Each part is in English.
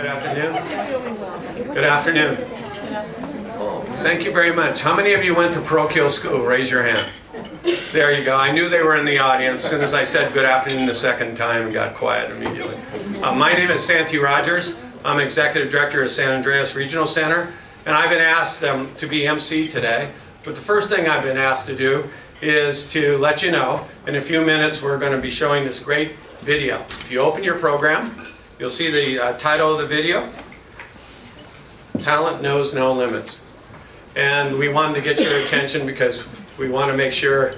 afternoon. Good afternoon. Thank you very much. How many of you went to parochial school? Raise your hand. There you go. I knew they were in the audience. As soon as I said good afternoon the second time, it got quiet immediately. My name is Santi Rogers. I'm Executive Director of San Andreas Regional Center, and I've been asked to be MC today. But the first thing I've been asked to do is to let you know, in a few minutes we're going to be showing this great video. If you open your program, you'll see the title of the video, Talent Knows No Limits. And we wanted to get your attention because we want to make sure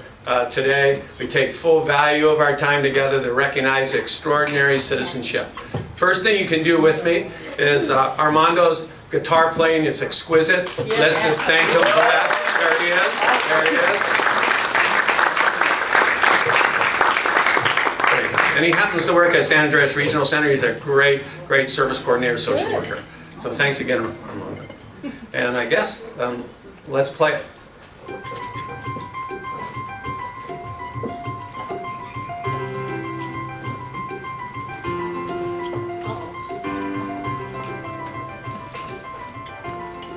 today we take full value of our time together to recognize extraordinary citizenship. First thing you can do with me is Armando's guitar playing is exquisite. Yeah. Let's just thank him for that. There he is. There he is. And he happens to work at San Andreas Regional Center. He's a great, great service coordinator, social worker. So thanks again, Armando. And I guess let's play it.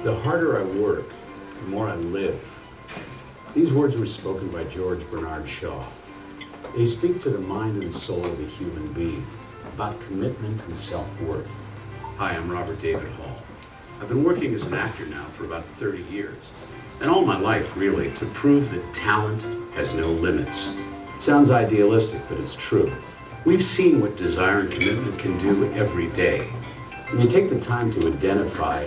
The harder I work, the more I live. These words were spoken by George Bernard Shaw. They speak to the mind and soul of a human being, about commitment and self-worth. Hi, I'm Robert David Hall. I've been working as an actor now for about 30 years, and all my life, really, to prove that talent has no limits. Sounds idealistic, but it's true. We've seen what desire and commitment can do every day. When you take the time to identify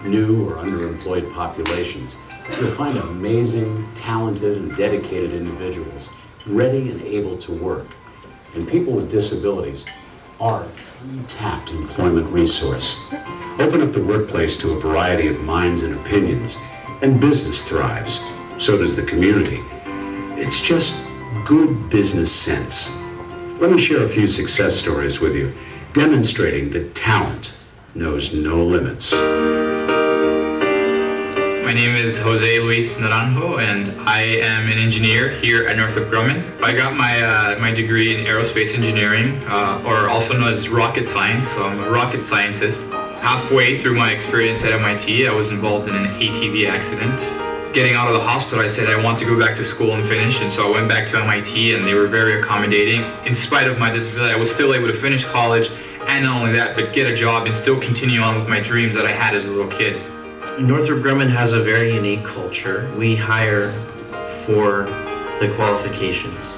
new or underemployed populations, you'll find amazing, talented, and dedicated individuals ready and able to work. And people with disabilities are an untapped employment resource. Open up the workplace to a variety of minds and opinions, and business thrives. So does the community. It's just good business sense. Let me share a few success stories with you, demonstrating that talent knows no limits. My name is Jose Luis Naranjo, and I am an engineer here at Northrop Grumman. I got my degree in aerospace engineering, or also known as rocket science, so I'm a rocket scientist. Halfway through my experience at MIT, I was involved in an ATV accident. Getting out of the hospital, I said I want to go back to school and finish, and so I went back to MIT, and they were very accommodating. In spite of my disability, I was still able to finish college, and not only that, but get a job and still continue on with my dreams that I had as a little kid. Northrop Grumman has a very unique culture. We hire for the qualifications.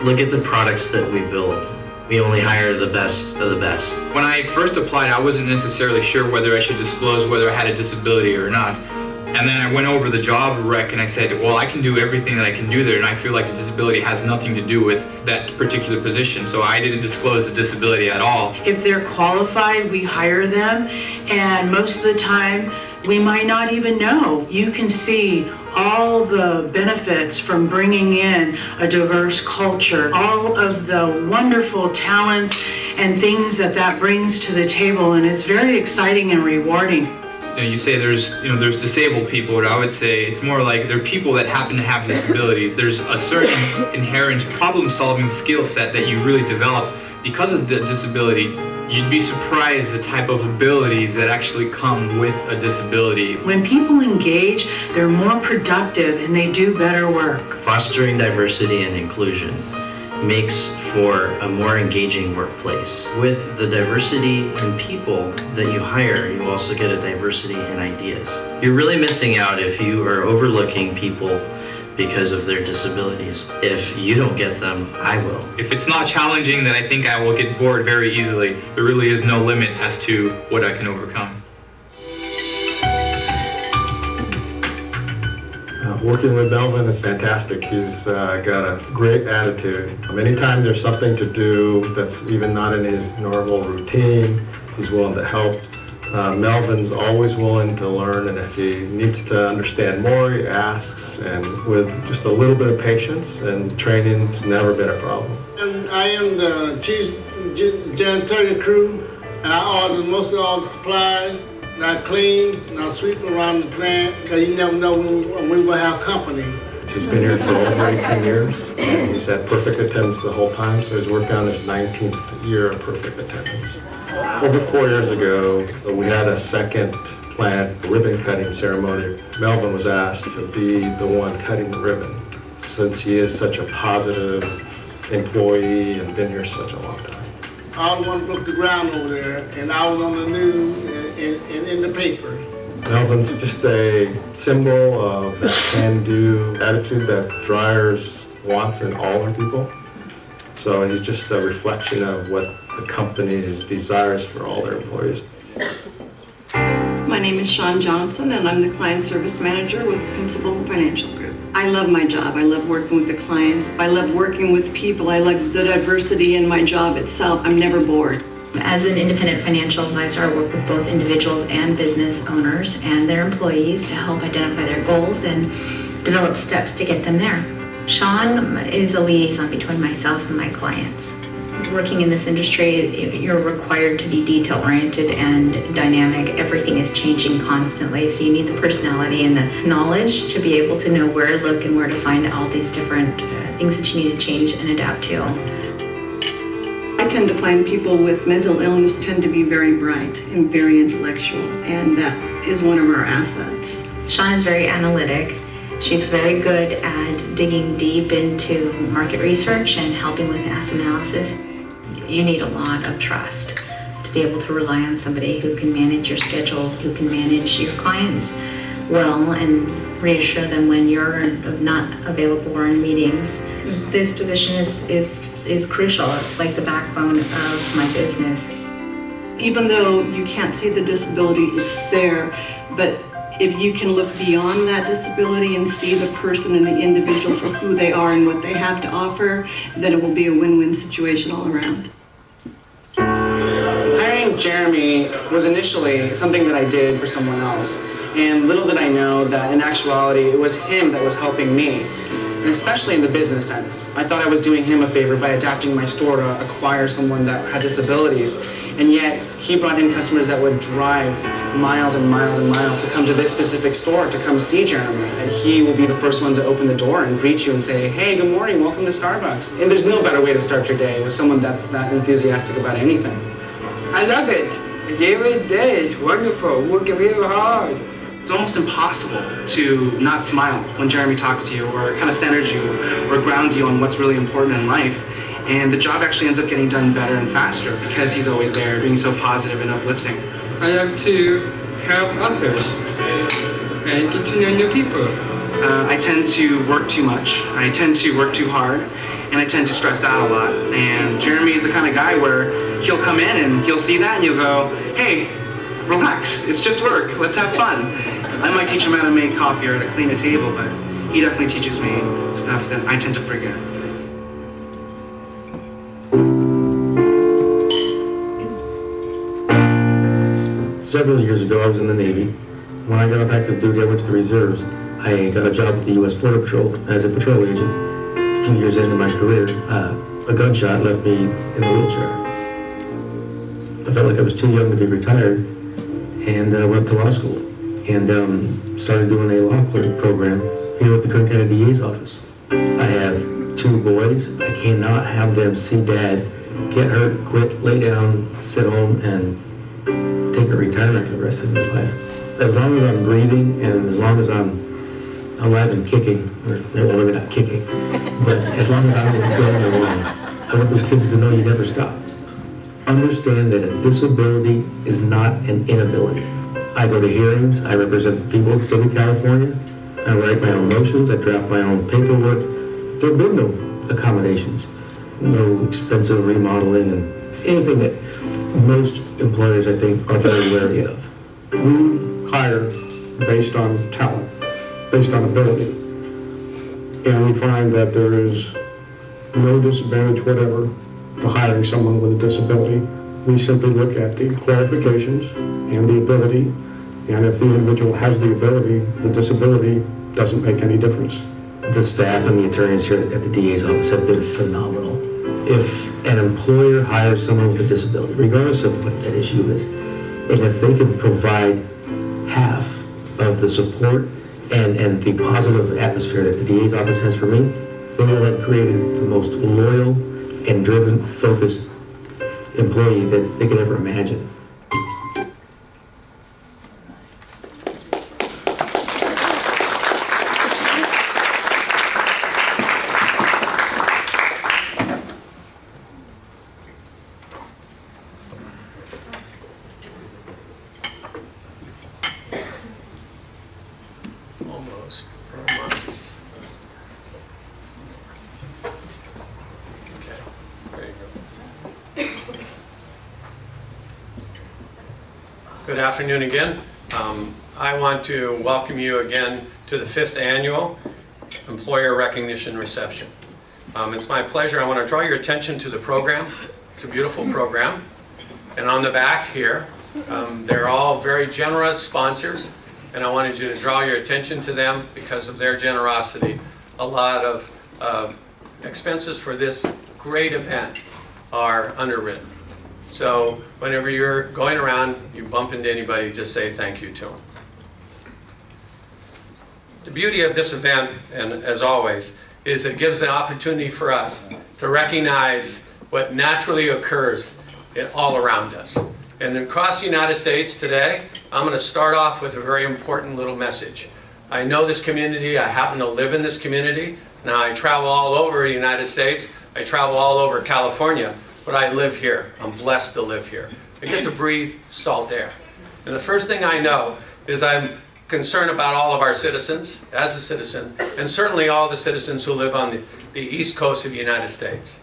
Look at the products that we build. We only hire the best of the best. When I first applied, I wasn't necessarily sure whether I should disclose whether I had a disability or not. And then I went over the job rec and I said, well, I can do everything that I can do there, and I feel like the disability has nothing to do with that particular position. So I didn't disclose the disability at all. If they're qualified, we hire them, and most of the time, we might not even know. You can see all the benefits from bringing in a diverse culture, all of the wonderful talents and things that brings to the table, and it's very exciting and rewarding. You say there's disabled people, but I would say it's more like they're people that happen to have disabilities. There's a certain inherent problem-solving skill set that you really develop because of the disability. You'd be surprised the type of abilities that actually come with a disability. When people engage, they're more productive and they do better work. Fostering diversity and inclusion makes for a more engaging workplace. With the diversity in people that you hire, you also get a diversity in ideas. You're really missing out if you are overlooking people because of their disabilities. If you don't get them, I will. If it's not challenging, then I think I will get bored very easily. There really is no limit as to what I can overcome. Working with Melvin is fantastic. He's got a great attitude. Anytime there's something to do that's even not in his normal routine, he's willing to help. Melvin's always willing to learn, and if he needs to understand more, he asks, and with just a little bit of patience and training, it's never been a problem. And I am the chief janitorial crew, and I order most of all the supplies, and I clean, and I sweep around the plant, because you never know when we will have company. He's been here for over 18 years, and he's had perfect attendance the whole time, so he's worked on his 19th year of perfect attendance. Over 4 years ago, we had a second planned ribbon cutting ceremony. Melvin was asked to be the one cutting the ribbon, since he is such a positive employee and been here such a long time. I was the one broke the ground over there, and I was on the news and in the paper. Melvin's just a symbol of that can-do attitude that Dryers wants in all our people. So he's just a reflection of what the company desires for all their employees. My name is Shawn Johnson, and I'm the Client Service Manager with Principal Financial Group. I love my job. I love working with the clients. I love working with people. I like the diversity in my job itself. I'm never bored. As an independent financial advisor, I work with both individuals and business owners and their employees to help identify their goals and develop steps to get them there. Shawn is a liaison between myself and my clients. Working in this industry, you're required to be detail-oriented and dynamic. Everything is changing constantly, so you need the personality and the knowledge to be able to know where to look and where to find all these different things that you need to change and adapt to. I tend to find people with mental illness tend to be very bright and very intellectual, and that is one of our assets. Shawn is very analytic. She's very good at digging deep into market research and helping with asset analysis. You need a lot of trust to be able to rely on somebody who can manage your schedule, who can manage your clients well, and reassure them when you're not available or in meetings. This position is crucial. It's like the backbone of my business. Even though you can't see the disability, it's there, but if you can look beyond that disability and see the person and the individual for who they are and what they have to offer, then it will be a win-win situation all around. Hiring Jeremy was initially something that I did for someone else, and little did I know that in actuality it was him that was helping me, and especially in the business sense. I thought I was doing him a favor by adapting my store to acquire someone that had disabilities, and yet he brought in customers that would drive miles and miles and miles to come to this specific store to come see Jeremy, and he will be the first one to open the door and greet you and say, hey, good morning, welcome to Starbucks. And there's no better way to start your day with someone that's that enthusiastic about anything. I love it. Every day is wonderful, working real hard. It's almost impossible to not smile when Jeremy talks to you or kind of centers you or grounds you on what's really important in life. And the job actually ends up getting done better and faster because he's always there being so positive and uplifting. I love to help others and get to know new people. I tend to work too much, I tend to work too hard, and I tend to stress out a lot. And Jeremy's the kind of guy where he'll come in and he'll see that and you'll go, hey, relax, it's just work, let's have fun. I might teach him how to make coffee or how to clean a table, but he definitely teaches me stuff that I tend to forget. Several years ago, I was in the Navy. When I got off active duty, I went to the reserves. I got a job with the U.S. Border Patrol as a patrol agent. A few years into my career, a gunshot left me in a wheelchair. I felt like I was too young to be retired and went to law school and started doing a law clerk program here at the Kern County DA's office. I have 2 boys. I cannot have them see dad get hurt, quit, lay down, sit home, and take a retirement for the rest of his life. As long as I'm breathing and as long as I'm alive and kicking, or well, maybe not kicking, but as long as I'm going along, I want those kids to know you never stop. Understand that a disability is not an inability. I go to hearings, I represent the people of the state of California, I write my own motions, I draft my own paperwork. There have been no accommodations, no expensive remodeling, and anything that most employers, I think, are very wary of. We hire based on talent, based on ability. And we find that there is no disadvantage whatever to hiring someone with a disability. We simply look at the qualifications and the ability, and if the individual has the ability, the disability doesn't make any difference. The staff and the attorneys here at the DA's office have been phenomenal. If an employer hires someone with a disability, regardless of what that issue is, and if they can provide half of the support and the positive atmosphere that the DA's office has for me, they will have created the most loyal and driven, focused employee that they could ever imagine. Almost 4 months. Okay, there you go. Good afternoon again. I want to welcome you again to the 5th annual Employer Recognition Reception. It's my pleasure. I want to draw your attention to the program. It's a beautiful program. And on the back here, they're all very generous sponsors. And I wanted you to draw your attention to them because of their generosity. A lot of expenses for this great event are underwritten. So whenever you're going around, you bump into anybody, just say thank you to them. The beauty of this event, and as always, is it gives the opportunity for us to recognize what naturally occurs all around us. And across the United States today, I'm going to start off with a very important little message. I know this community. I happen to live in this community. Now, I travel all over the United States. I travel all over California, but I live here. I'm blessed to live here. I get to breathe salt air. And the first thing I know is I'm concerned about all of our citizens, as a citizen, and certainly all the citizens who live on the East Coast of the United States.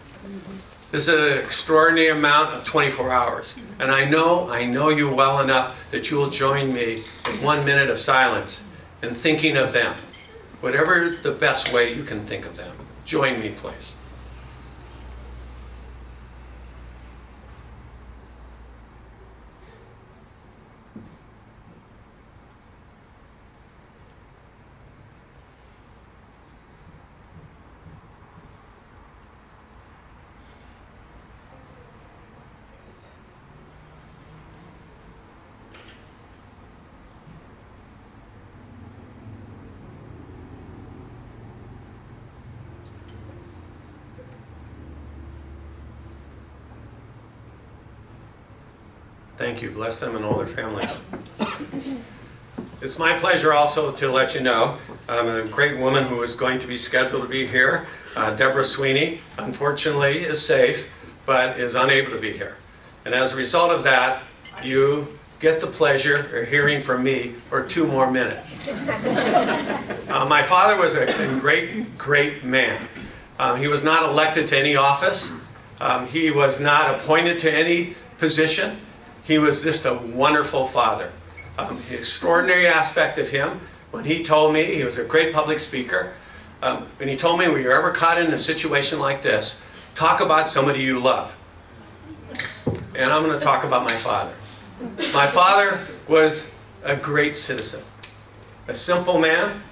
This is an extraordinary amount of 24 hours. And I know you well enough that you will join me in 1 minute of silence in thinking of them. Whatever the best way you can think of them. Join me, please. Thank you. Bless them and all their families. It's my pleasure also to let you know a great woman who is going to be scheduled to be here, Deborah Sweeney, unfortunately is safe, but is unable to be here. And as a result of that, you get the pleasure of hearing from me for 2 more minutes. My father was a great man. He was not elected to any office. He was not appointed to any position. He was just a wonderful father. The extraordinary aspect of him, when he told me, he was a great public speaker, when he told me, when you're ever caught in a situation like this, talk about somebody you love. And I'm going to talk about my father. My father was a great citizen, a simple man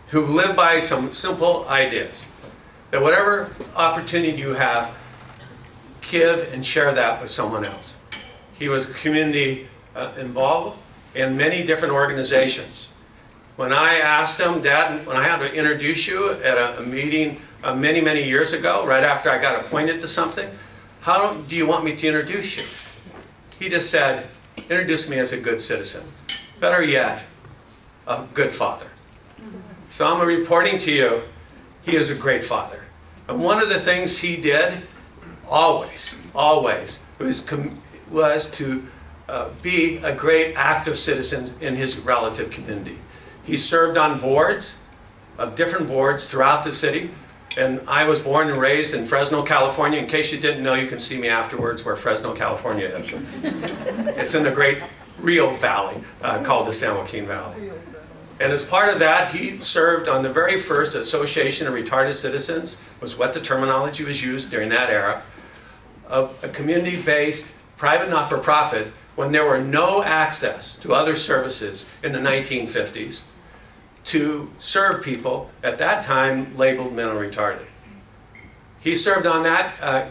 who lived by some simple ideas. That whatever opportunity you have, give and share that with someone else. He was community involved in many different organizations. When I asked him, Dad, when I had to introduce you at a meeting many years ago, right after I got appointed to something, how do you want me to introduce you? He just said, introduce me as a good citizen. Better yet, a good father. So I'm reporting to you, he is a great father. And one of the things he did, always, was to be a great active citizen in his relative community. He served on boards, different boards throughout the city. And I was born and raised in Fresno, California. In case you didn't know, you can see me afterwards where Fresno, California is. It's in the great real valley called the San Joaquin Valley. And as part of that, he served on the very first Association of Retarded Citizens, was what the terminology was used during that era, of a community-based, private not-for-profit, when there were no access to other services in the 1950s, to serve people at that time labeled mentally retarded. He served on that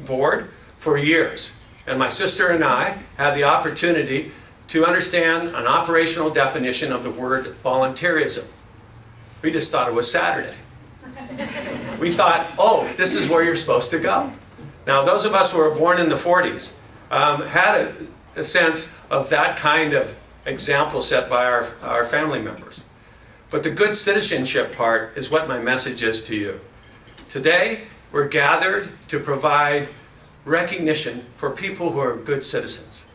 board for years. And my sister and I had the opportunity to understand an operational definition of the word volunteerism. We just thought it was Saturday. We thought, oh, this is where you're supposed to go. Now, those of us who were born in the 40s had a sense of that kind of example set by our family members. But the good citizenship part is what my message is to you. Today, we're gathered to provide recognition for people who are good citizens.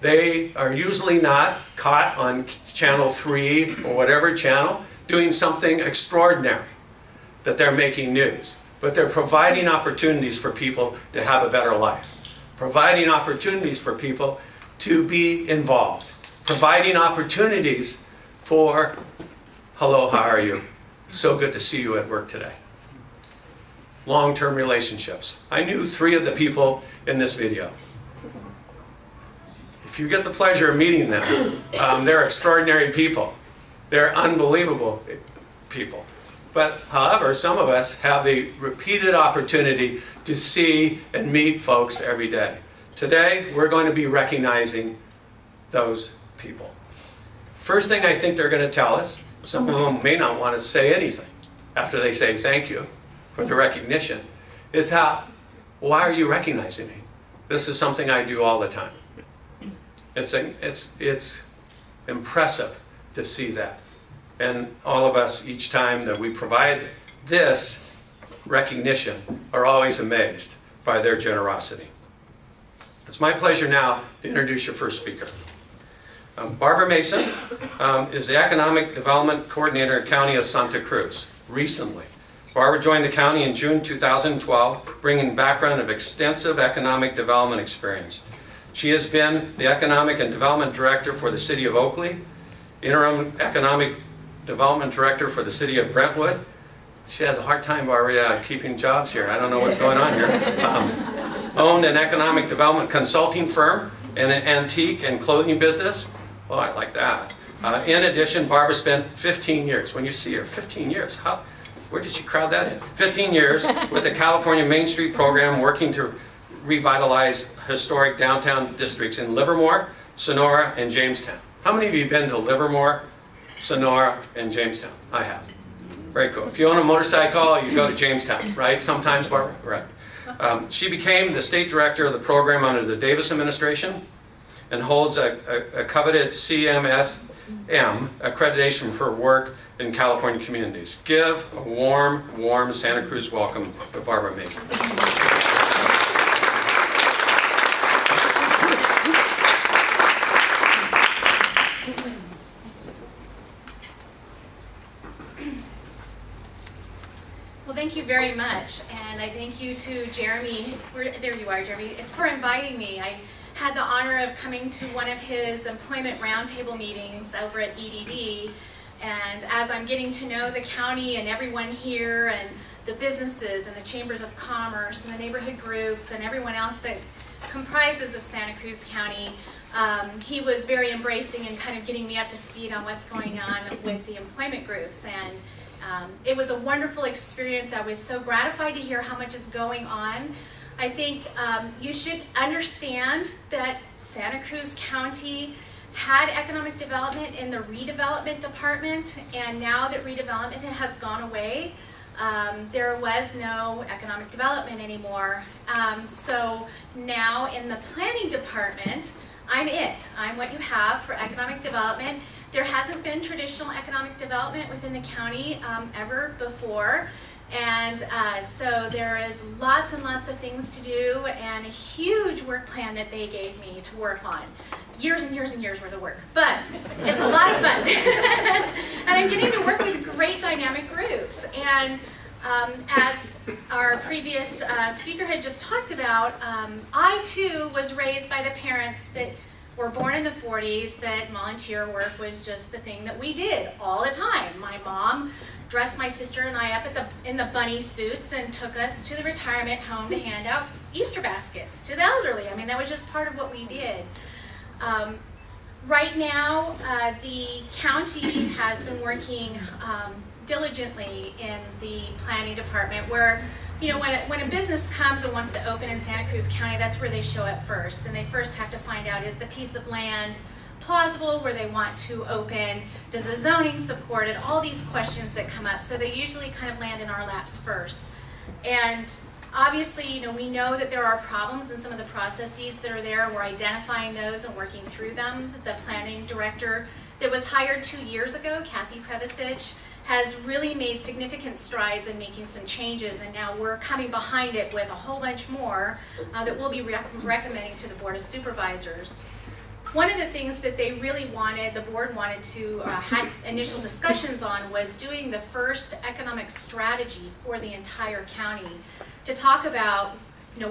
They are usually not caught on channel 3 or whatever channel doing something extraordinary that they're making news, but they're providing opportunities for people to have a better life, providing opportunities for people to be involved, providing opportunities for, hello, how are you? It's so good to see you at work today. Long-term relationships. I knew 3 of the people in this video. If you get the pleasure of meeting them, they're extraordinary people. They're unbelievable people. But however, some of us have the repeated opportunity to see and meet folks every day. Today, we're going to be recognizing those people. First thing I think they're going to tell us, some of them may not want to say anything after they say thank you for the recognition, is why are you recognizing me? This is something I do all the time. It's impressive to see that. And all of us, each time that we provide this recognition, are always amazed by their generosity. It's my pleasure now to introduce your first speaker. Barbara Mason is the Economic Development Coordinator at County of Santa Cruz. Recently, Barbara joined the county in June 2012, bringing a background of extensive economic development experience. She has been the Economic and Development Director for the City of Oakley, Interim Economic Development Director for the City of Brentwood. She had a hard time, Barbara, keeping jobs here. I don't know what's going on here. Owned an economic development consulting firm and an antique and clothing business. Oh, I like that. In addition, Barbara spent 15 years. When you see her, 15 years. Where did she crowd that in? 15 years with the California Main Street program, working to revitalize historic downtown districts in Livermore, Sonora, and Jamestown. How many of you have been to Livermore, Sonora, and Jamestown? I have. Very cool. If you own a motorcycle, you go to Jamestown, right? Sometimes, Barbara? Right. She became the state director of the program under the Davis administration and holds a coveted CMSM accreditation for work in California communities. Give a warm Santa Cruz welcome to Barbara Mason. Well, thank you very much, and I thank you to Jeremy, there you are, Jeremy, for inviting me. I had the honor of coming to one of his employment roundtable meetings over at EDD, and as I'm getting to know the county and everyone here and the businesses and the chambers of commerce and the neighborhood groups and everyone else that comprises of Santa Cruz County, he was very embracing and kind of getting me up to speed on what's going on with the employment groups. And it was a wonderful experience. I was so gratified to hear how much is going on. I think you should understand that Santa Cruz County had economic development in the redevelopment department, and now that redevelopment has gone away, there was no economic development anymore. So now in the planning department, I'm what you have for economic development. There hasn't been traditional economic development within the county ever before. And so there is lots and lots of things to do and a huge work plan that they gave me to work on. Years and years and years worth of work, but it's a lot of fun. And I'm getting to work with great dynamic groups. And as our previous speaker had just talked about, I too was raised by the parents that were born in the 40s that volunteer work was just the thing that we did all the time. My mom dressed my sister and I up in the bunny suits and took us to the retirement home to hand out Easter baskets to the elderly. I mean, that was just part of what we did. Right now, the county has been working diligently in the planning department where, you know, when a business comes and wants to open in Santa Cruz County, that's where they show up first. And they first have to find out, is the piece of land plausible where they want to open? Does the zoning support it? All these questions that come up. So they usually kind of land in our laps first. And Obviously, we know that there are problems in some of the processes that are there. We're identifying those and working through them. The planning director that was hired 2 years ago, Kathy Prevasic, has really made significant strides in making some changes, and now we're coming behind it with a whole bunch more that we'll be recommending to the Board of Supervisors. One of the things that they really wanted, the board wanted to had initial discussions on, was doing the first economic strategy for the entire county to talk about,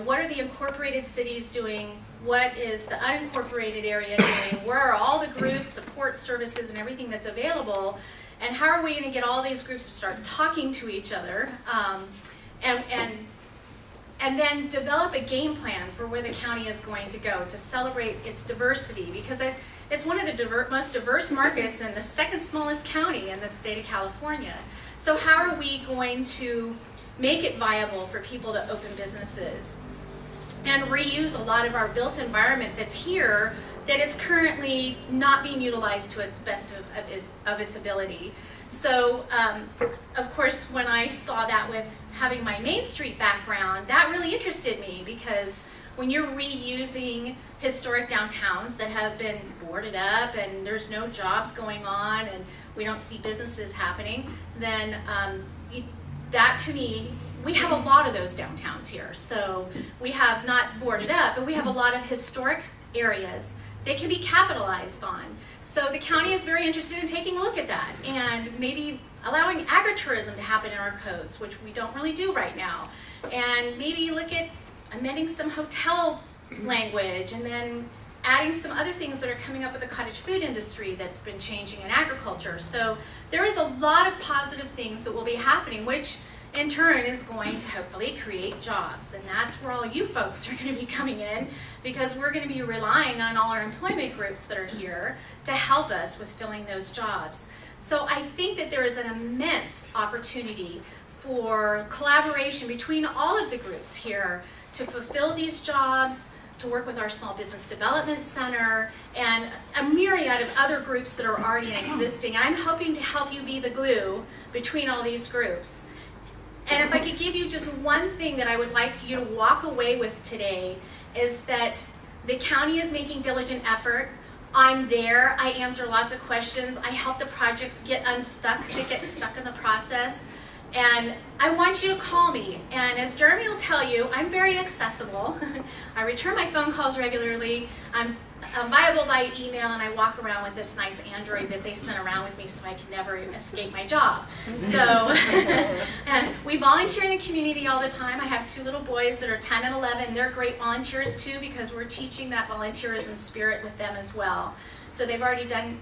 what are the incorporated cities doing, what is the unincorporated area doing, where are all the groups, support services, and everything that's available, and how are we going to get all these groups to start talking to each other, and then develop a game plan for where the county is going to go to celebrate its diversity, because it's one of the most diverse markets and the second smallest county in the state of California. So how are we going to make it viable for people to open businesses and reuse a lot of our built environment that's here that is currently not being utilized to the best of its ability? So, of course, when I saw that with having my Main Street background, that really interested me, because when you're reusing historic downtowns that have been boarded up and there's no jobs going on and we don't see businesses happening, then that to me, we have a lot of those downtowns here. So we have not boarded up, but we have a lot of historic areas that can be capitalized on. So the county is very interested in taking a look at that and maybe allowing agritourism to happen in our codes, which we don't really do right now. And maybe look at amending some hotel language and then adding some other things that are coming up with the cottage food industry that's been changing in agriculture. So there is a lot of positive things that will be happening, which in turn is going to hopefully create jobs. And that's where all you folks are going to be coming in, because we're going to be relying on all our employment groups that are here to help us with filling those jobs. So I think that there is an immense opportunity for collaboration between all of the groups here to fulfill these jobs, to work with our Small Business Development Center, and a myriad of other groups that are already existing. And I'm hoping to help you be the glue between all these groups. And if I could give you just one thing that I would like you to walk away with today, is that the county is making diligent effort. I'm there, I answer lots of questions, I help the projects get unstuck, to get stuck in the process. And I want you to call me. And as Jeremy will tell you, I'm very accessible. I return my phone calls regularly. I'm viable by email, and I walk around with this nice Android that they sent around with me so I can never escape my job. So, and we volunteer in the community all the time. I have 2 little boys that are 10 and 11. They're great volunteers too, because we're teaching that volunteerism spirit with them as well. So they've already done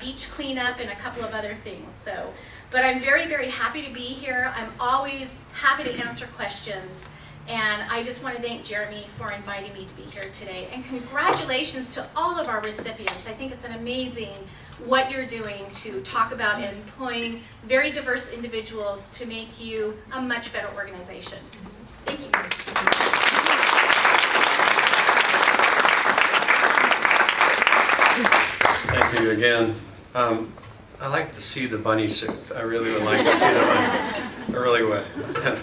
beach cleanup and a couple of other things. So, but I'm very, very happy to be here. I'm always happy to answer questions. And I just want to thank Jeremy for inviting me to be here today. And congratulations to all of our recipients. I think it's an amazing what you're doing to talk about employing very diverse individuals to make you a much better organization. Thank you. Thank you again. I like to see the bunny suit. I really would like to see the bunny. I really would.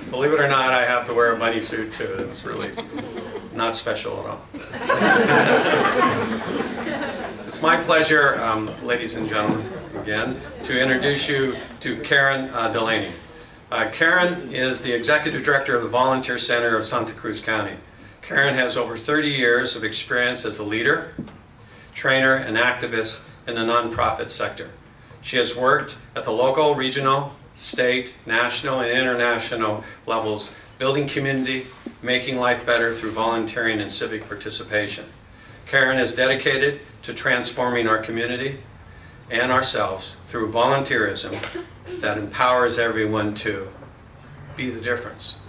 Believe it or not, I have to wear a bunny suit too. It's really not special at all. It's my pleasure, ladies and gentlemen, again, to introduce you to Karen Delaney. Karen is the Executive Director of the Volunteer Center of Santa Cruz County. Karen has over 30 years of experience as a leader, trainer, and activist in the nonprofit sector. She has worked at the local, regional, state, national, and international levels, building community, making life better through volunteering and civic participation. Karen is dedicated to transforming our community and ourselves through volunteerism that empowers everyone to be the difference.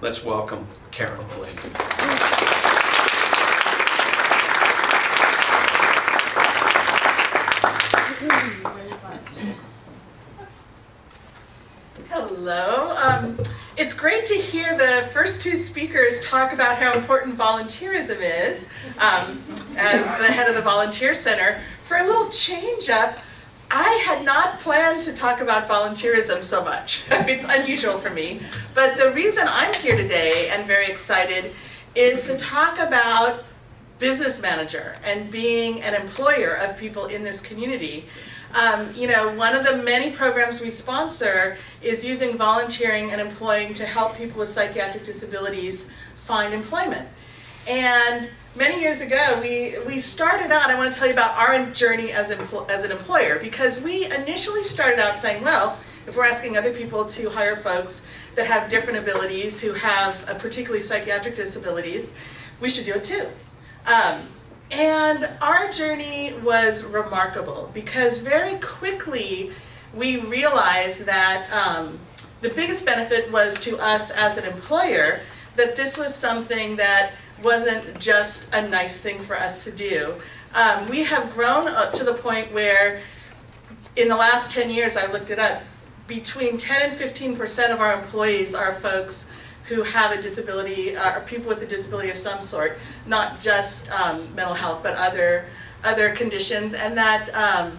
Let's welcome Karen Delaney. Hello. It's great to hear the first 2 speakers talk about how important volunteerism is. As the head of the Volunteer Center, for a little change up, I had not planned to talk about volunteerism so much. It's unusual for me. But the reason I'm here today and very excited is to talk about business manager and being an employer of people in this community. You know, one of the many programs we sponsor is using volunteering and employing to help people with psychiatric disabilities find employment. And many years ago, we started out, I want to tell you about our journey as an employer, because we initially started out saying, well, if we're asking other people to hire folks that have different abilities, who have particularly psychiatric disabilities, we should do it too. And our journey was remarkable because very quickly we realized that the biggest benefit was to us as an employer, that this was something that wasn't just a nice thing for us to do. We have grown up to the point where in the last 10 years, I looked it up, between 10 and 15% of our employees are folks who have a disability, or people with a disability of some sort, not just mental health, but other conditions, and that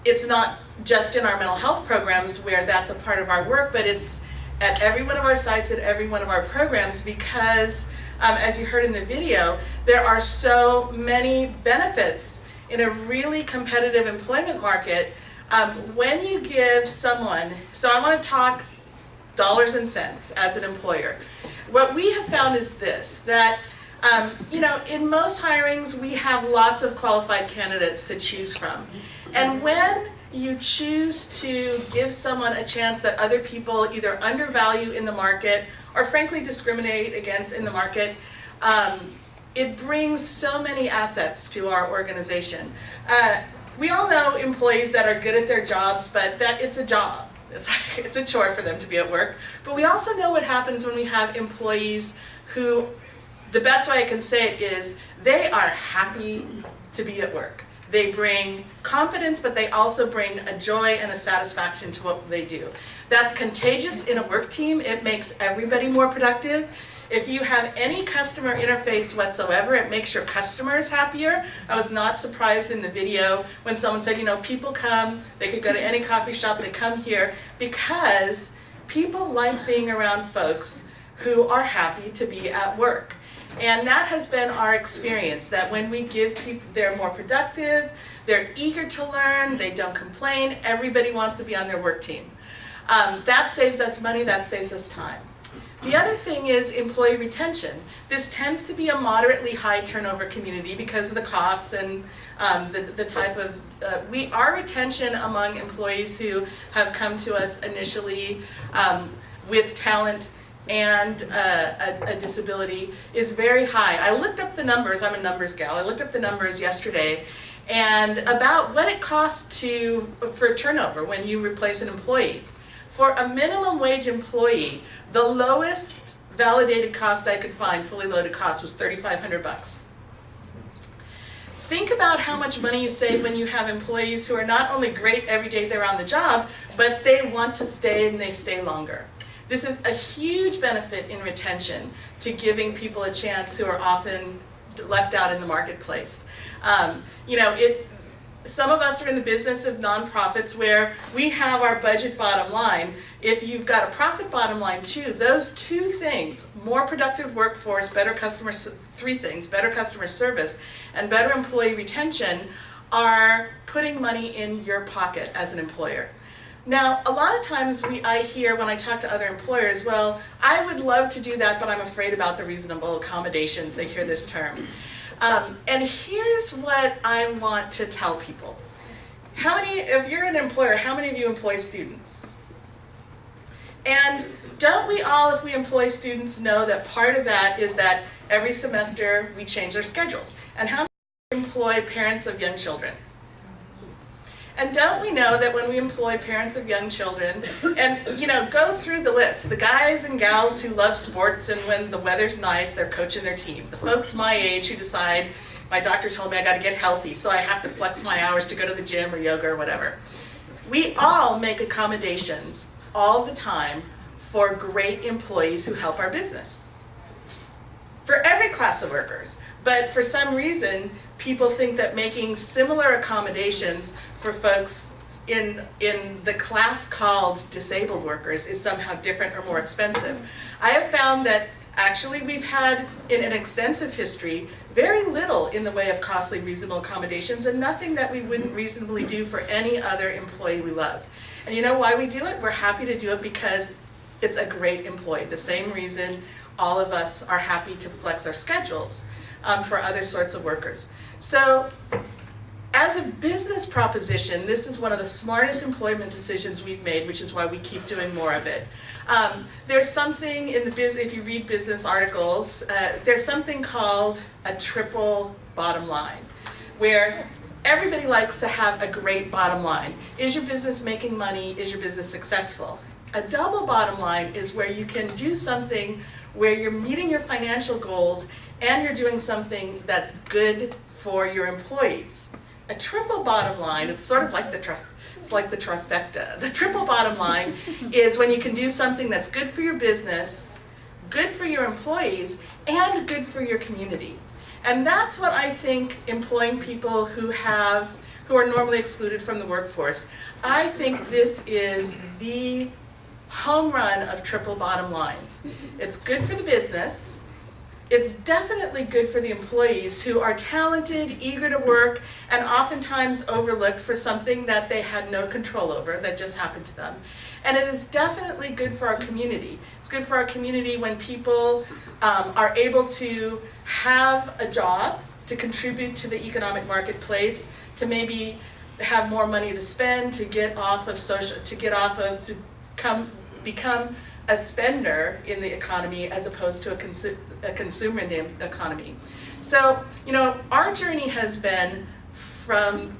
it's not just in our mental health programs where that's a part of our work, but it's at every one of our sites, at every one of our programs, because as you heard in the video, there are so many benefits in a really competitive employment market. When you give someone, so I want to talk dollars and cents as an employer. What we have found is this, that you know, in most hirings we have lots of qualified candidates to choose from. And when you choose to give someone a chance that other people either undervalue in the market or frankly discriminate against in the market, it brings so many assets to our organization. We all know employees that are good at their jobs, but that it's a job. It's a chore for them to be at work. But we also know what happens when we have employees who, the best way I can say it is, they are happy to be at work. They bring competence, but they also bring a joy and a satisfaction to what they do. That's contagious in a work team. It makes everybody more productive. If you have any customer interface whatsoever, it makes your customers happier. I was not surprised in the video when someone said, you know, people come, they could go to any coffee shop, they come here because people like being around folks who are happy to be at work. And that has been our experience, that when we give people, they're more productive, they're eager to learn, they don't complain, everybody wants to be on their work team. That saves us money, that saves us time. The other thing is employee retention. This tends to be a moderately high turnover community because of the costs and the type of, our retention among employees who have come to us initially with talent and a disability is very high. I looked up the numbers, I'm a numbers gal, I looked up the numbers yesterday and about what it costs for turnover when you replace an employee. For a minimum wage employee, the lowest validated cost I could find, fully loaded cost, was $3,500. Think about how much money you save when you have employees who are not only great every day they're on the job, but they want to stay and they stay longer. This is a huge benefit in retention to giving people a chance who are often left out in the marketplace. You know, some of us are in the business of nonprofits where we have our budget bottom line. If you've got a profit bottom line too, those two things, more productive workforce, three things, better customer service, and better employee retention, are putting money in your pocket as an employer. Now, a lot of times I hear when I talk to other employers, well, I would love to do that, but I'm afraid about the reasonable accommodations. They hear this term. And here's what I want to tell people. If you're an employer, how many of you employ students? And don't we all, if we employ students, know that part of that is that every semester we change their schedules? And how many employ parents of young children? And don't we know that when we employ parents of young children, and you know, go through the list, the guys and gals who love sports and when the weather's nice, they're coaching their team. The folks my age who decide, my doctor told me I gotta get healthy, so I have to flex my hours to go to the gym or yoga or whatever. We all make accommodations all the time for great employees who help our business. For every class of workers. But for some reason, people think that making similar accommodations for folks in the class called disabled workers is somehow different or more expensive. I have found that actually we've had, in an extensive history, very little in the way of costly reasonable accommodations and nothing that we wouldn't reasonably do for any other employee we love. And you know why we do it? We're happy to do it because it's a great employee. The same reason all of us are happy to flex our schedules for other sorts of workers. So as a business proposition, this is one of the smartest employment decisions we've made, which is why we keep doing more of it. There's something in the business, if you read business articles, there's something called a triple bottom line, where everybody likes to have a great bottom line. Is your business making money? Is your business successful? A double bottom line is where you can do something where you're meeting your financial goals and you're doing something that's good for your employees. A triple bottom line, it's sort of like the trifecta. The triple bottom line is when you can do something that's good for your business, good for your employees, and good for your community. And that's what I think employing people who are normally excluded from the workforce. I think this is the home run of triple bottom lines. It's good for the business. It's definitely good for the employees who are talented, eager to work, and oftentimes overlooked for something that they had no control over, that just happened to them. And it is definitely good for our community. It's good for our community when people are able to have a job, to contribute to the economic marketplace, to maybe have more money to spend, to become a spender in the economy as opposed to a consumer in the economy. So, our journey has been from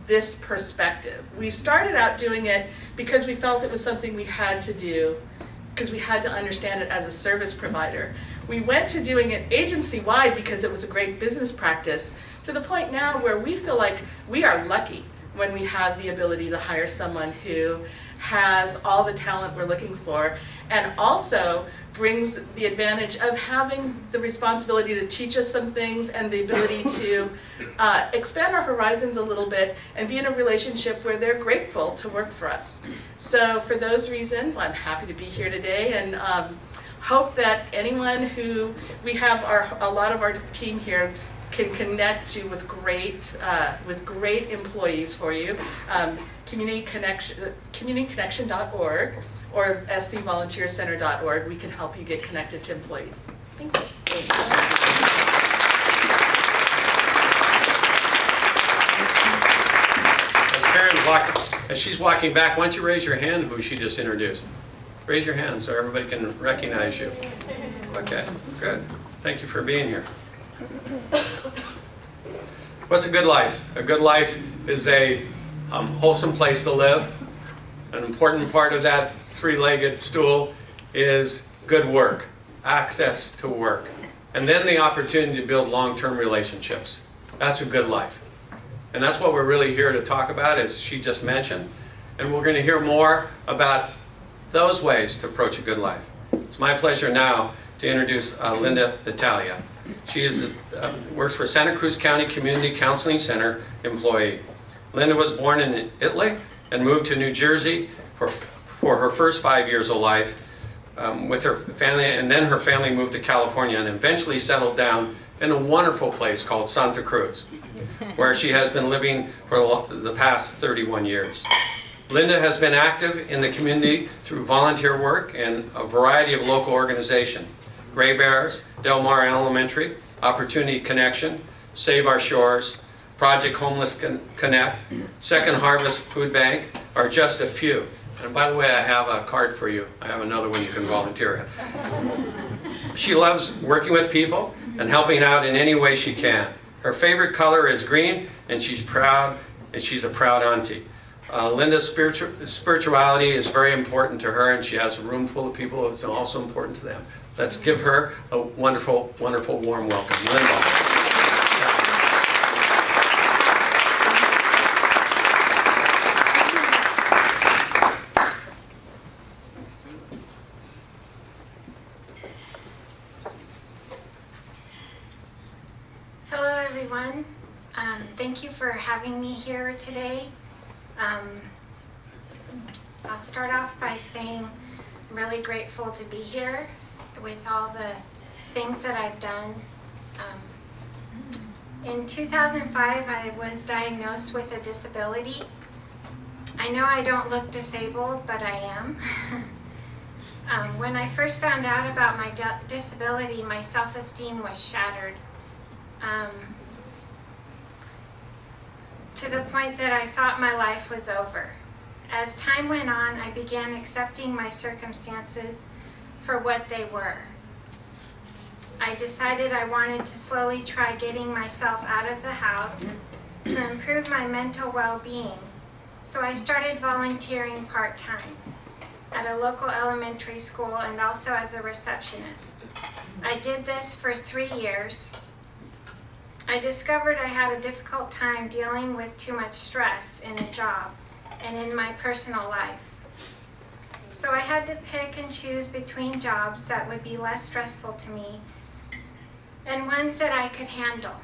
this perspective. We started out doing it because we felt it was something we had to do, because we had to understand it as a service provider. We went to doing it agency-wide because it was a great business practice, to the point now where we feel like we are lucky when we have the ability to hire someone who has all the talent we're looking for, and also brings the advantage of having the responsibility to teach us some things and the ability to expand our horizons a little bit and be in a relationship where they're grateful to work for us. So for those reasons, I'm happy to be here today, and hope that anyone who, we have a lot of our team here can connect you with great employees for you. communityconnection.org or scvolunteercenter.org. We can help you get connected to employees. Thank you. As she's walking back, why don't you raise your hand who she just introduced? Raise your hand so everybody can recognize you. Okay, good. Thank you for being here. What's a good life? A good life is a wholesome place to live. An important part of that three-legged stool is good work, access to work, and then the opportunity to build long-term relationships. That's a good life. And that's what we're really here to talk about, as she just mentioned. And we're going to hear more about those ways to approach a good life. It's my pleasure now to introduce Linda Italia. She works for Santa Cruz County Community Counseling Center employee. Linda was born in Italy and moved to New Jersey for her first 5 years of life with her family, and then her family moved to California and eventually settled down in a wonderful place called Santa Cruz, where she has been living for the past 31 years. Linda has been active in the community through volunteer work and a variety of local organizations: Gray Bears, Del Mar Elementary, Opportunity Connection, Save Our Shores, Project Homeless Connect, Second Harvest Food Bank are just a few. And by the way, I have a card for you. I have another one you can volunteer at. She loves working with people and helping out in any way she can. Her favorite color is green, and she's proud, and she's a proud auntie. Linda's spirituality is very important to her, and she has a room full of people that's also important to them. Let's give her a wonderful, wonderful, warm welcome. Linda. Hello everyone. Thank you for having me here today. I'll start off by saying I'm really grateful to be here with all the things that I've done. In 2005, I was diagnosed with a disability. I know I don't look disabled, but I am. When I first found out about my disability, my self-esteem was shattered. To the point that I thought my life was over. As time went on, I began accepting my circumstances for what they were. I decided I wanted to slowly try getting myself out of the house to improve my mental well-being. So I started volunteering part-time at a local elementary school and also as a receptionist. I did this for 3 years. I discovered I had a difficult time dealing with too much stress in a job and in my personal life. So I had to pick and choose between jobs that would be less stressful to me and ones that I could handle.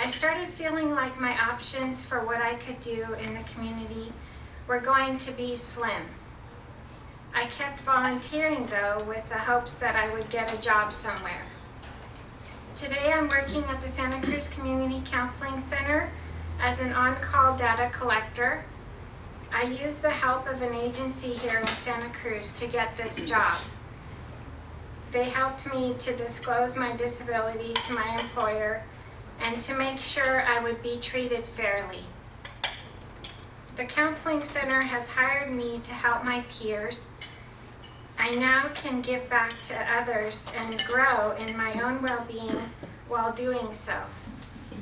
I started feeling like my options for what I could do in the community were going to be slim. I kept volunteering though with the hopes that I would get a job somewhere. Today I'm working at the Santa Cruz Community Counseling Center as an on-call data collector. I used the help of an agency here in Santa Cruz to get this job. They helped me to disclose my disability to my employer and to make sure I would be treated fairly. The counseling center has hired me to help my peers. I now can give back to others and grow in my own well-being while doing so.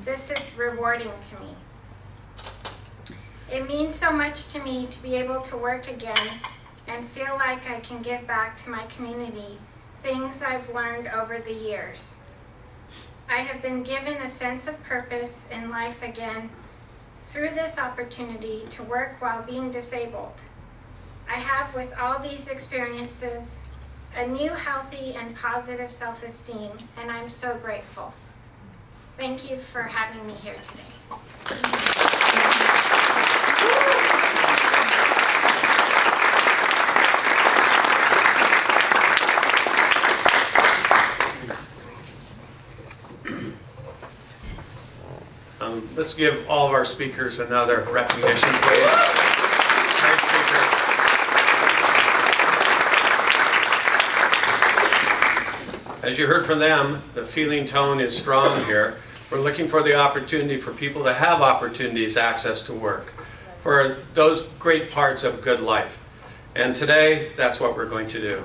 This is rewarding to me. It means so much to me to be able to work again and feel like I can give back to my community things I've learned over the years. I have been given a sense of purpose in life again through this opportunity to work while being disabled. I have, with all these experiences, a new healthy and positive self-esteem, and I'm so grateful. Thank you for having me here today. Let's give all of our speakers another recognition, please. Great speaker. As you heard from them, the feeling tone is strong here. We're looking for the opportunity for people to have opportunities, access to work, for those great parts of good life. And today, that's what we're going to do.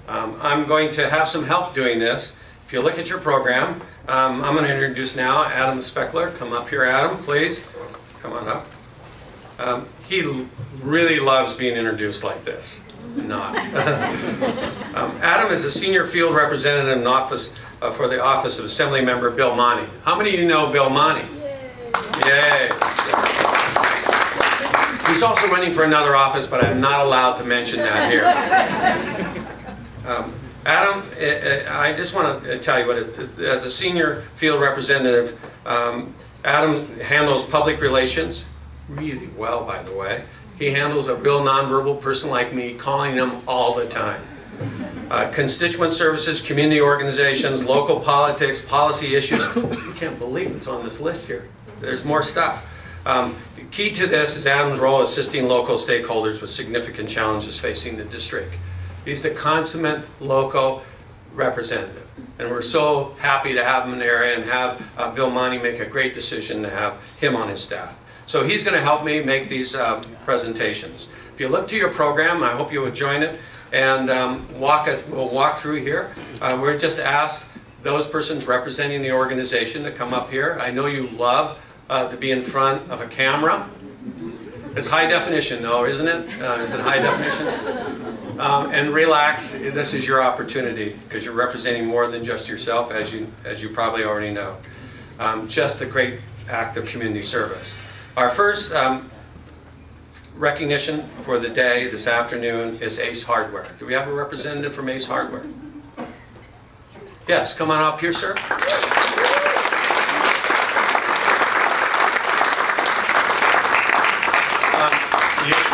I'm going to have some help doing this. If you look at your program, I'm going to introduce now Adam Speckler. Come up here, Adam, please. Come on up. He really loves being introduced like this. Not. Adam is a senior field representative in office for the office of Assembly Member Bill Monty. How many of you know Bill Monty? Yay. He's also running for another office, but I'm not allowed to mention that here. Adam, I just want to tell you what, as a senior field representative, Adam handles public relations really well, by the way. He handles a real nonverbal person like me, calling him all the time. Constituent services, community organizations, local politics, policy issues. You can't believe it's on this list here. There's more stuff. Key to this is Adam's role assisting local stakeholders with significant challenges facing the district. He's the consummate local representative. And we're so happy to have him in the area and have Bill Monty make a great decision to have him on his staff. So he's going to help me make these presentations. If you look to your program, I hope you will join it and we'll walk through here. We're just asked those persons representing the organization to come up here. I know you love to be in front of a camera. It's high definition though, isn't it? Is it high definition? And relax, this is your opportunity because you're representing more than just yourself, as you probably already know. Just a great act of community service. Our first recognition for the day this afternoon is Ace Hardware. Do we have a representative from Ace Hardware? Yes, come on up here, sir.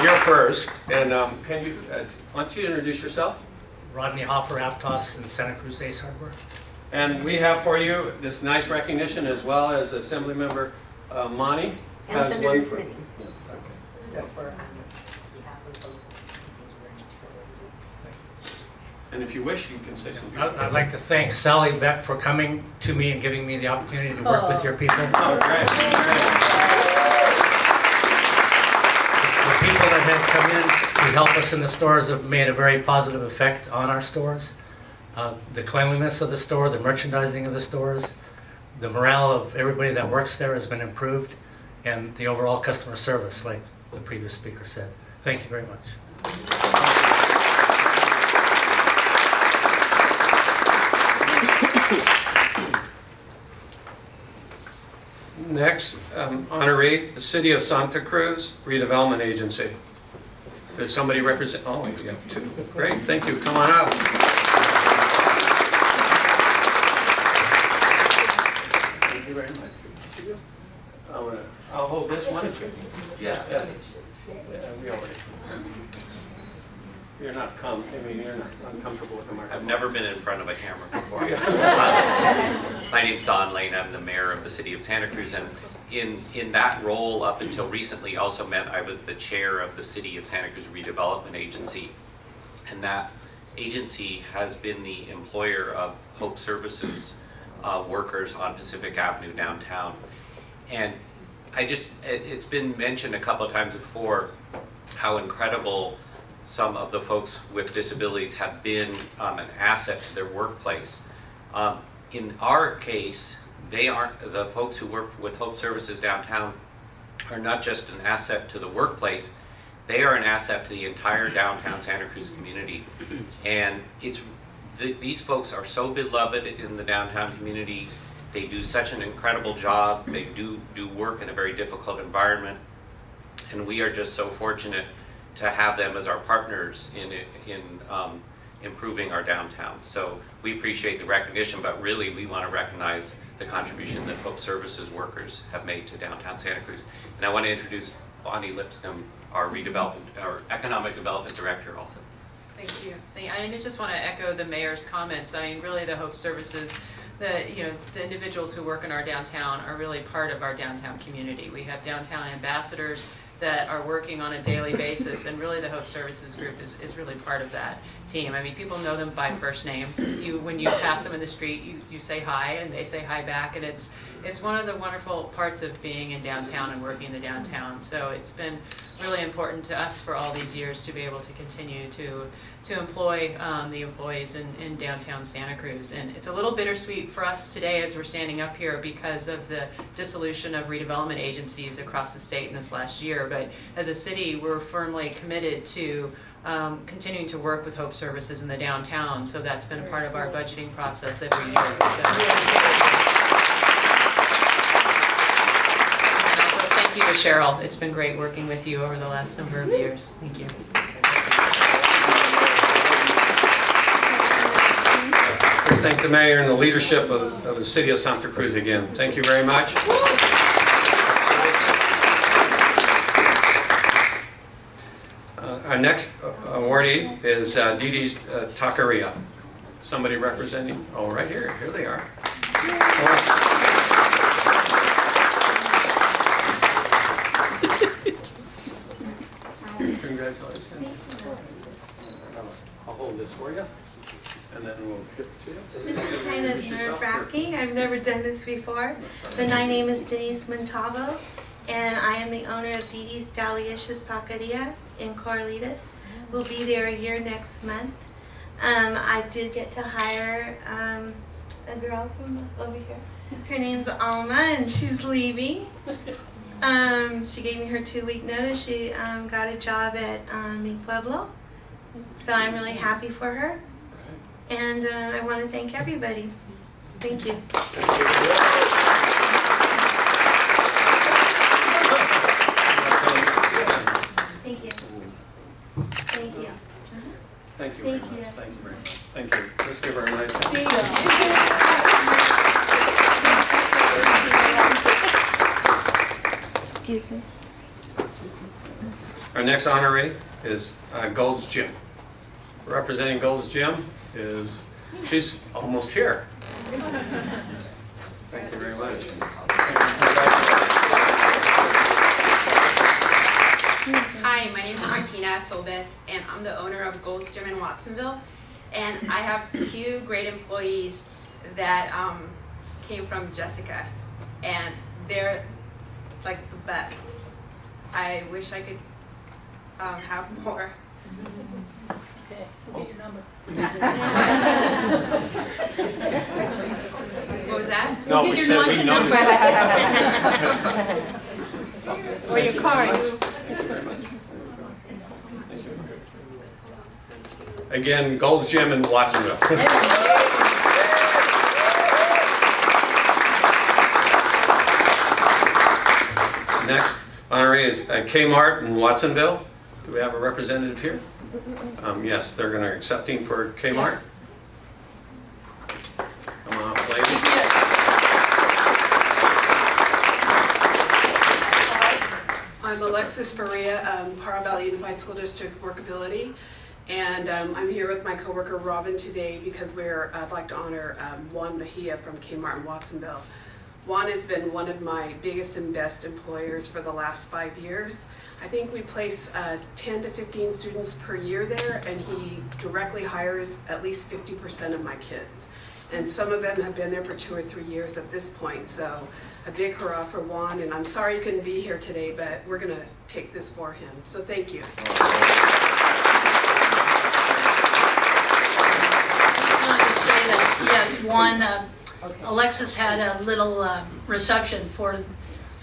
You're first. And can you, why don't you introduce yourself? Rodney Hoffer, Aptos in Santa Cruz Ace Hardware. And we have for you this nice recognition as well as Assemblymember Monty. And Senator one Smitty. So for behalf of both, thank you very much for what you do. And if you wish, you can say something. I'd like to thank Sally Beck for coming to me and giving me the opportunity to work with your people. Oh, great. The people that have come in to help us in the stores have made a very positive effect on our stores. The cleanliness of the store, the merchandising of the stores, the morale of everybody that works there has been improved, and the overall customer service, like the previous speaker said. Thank you very much. Next, honoree, the City of Santa Cruz Redevelopment Agency. Does somebody represent? Oh, you have two. Great, thank you. Come on up. Thank you very much. Good to see you. I'll hold this one. Yeah, we already. You're not you're not uncomfortable with the microphone. I've never been in front of a camera before. My name's Don Lane. I'm the mayor of the city of Santa Cruz, and in that role up until recently also meant I was the chair of the City of Santa Cruz Redevelopment Agency, and that agency has been the employer of Hope Services workers on Pacific Avenue downtown. And it's been mentioned a couple of times before how incredible some of the folks with disabilities have been an asset to their workplace. In our case, the folks who work with Hope Services downtown are not just an asset to the workplace, they are an asset to the entire downtown Santa Cruz community. And these folks are so beloved in the downtown community. They do such an incredible job. They do work in a very difficult environment. And we are just so fortunate to have them as our partners in improving our downtown. So we appreciate the recognition, but really we want to recognize the contribution that Hope Services workers have made to downtown Santa Cruz. And I want to introduce Bonnie Lipscomb, our Economic Development Director also. Thank you. I just want to echo the mayor's comments. I mean, really the Hope Services, the individuals who work in our downtown are really part of our downtown community. We have downtown ambassadors that are working on a daily basis, and really the Hope Services group is really part of that team. I mean, people know them by first name. When you pass them in the street, you say hi and they say hi back, and it's one of the wonderful parts of being in downtown and working in the downtown. So it's been really important to us for all these years to be able to continue to employ the employees in downtown Santa Cruz. And it's a little bittersweet for us today as we're standing up here because of the dissolution of redevelopment agencies across the state in this last year. But as a city, we're firmly committed to continuing to work with Hope Services in the downtown. So that's been a part of our budgeting process every year. Thank you to Cheryl. It's been great working with you over the last number of years. Thank you. Let's thank the mayor and the leadership of the city of Santa Cruz again. Thank you very much. Our next awardee is Didi Taqueria. Somebody representing? Oh, right here. Here they are. Congratulations. I'll hold this for you, and then we'll get to you. This is kind of nerve-wracking. I've never done this before. But my name is Denise Montalvo, and I am the owner of Didi's Delicious Taqueria in Corralitos. We'll be there a year next month. I did get to hire a girl from over here. Her name's Alma, and she's leaving. She gave me her 2-week notice. She got a job at Mi Pueblo. So I'm really happy for her. And I want to thank everybody. Thank you. Thank you. Thank you. Thank you very much. Thank you very much. Thank you. Let's give her a nice hand. Excuse me. Our next honoree is Gold's Gym. Representing Gold's Gym is, she's almost here. Thank you very much. Hi, my name is Martina Solves, and I'm the owner of Gold's Gym in Watsonville. And I have 2 great employees that came from Jessica, and they're like the best. I wish I could have more. Okay, we'll get your number. What was that? No, we said we know. Or your card. Again, Gold's Gym in Watsonville. Next honoree is Kmart in Watsonville. Do we have a representative here? Yes, they're going to accepting for Kmart. Come on up, ladies. I'm Alexis Faria, Parra Valley Unified School District Workability, and I'm here with my coworker Robin today because I'd like to honor Juan Mejia from Kmart in Watsonville. Juan has been one of my biggest and best employers for the last 5 years. I think we place 10 to 15 students per year there, and he directly hires at least 50% of my kids. And some of them have been there for 2 or 3 years at this point, so a big hurrah for Juan, and I'm sorry you couldn't be here today, but we're going to take this for him. So thank you. I just wanted to say that, yes, Alexis had a little reception for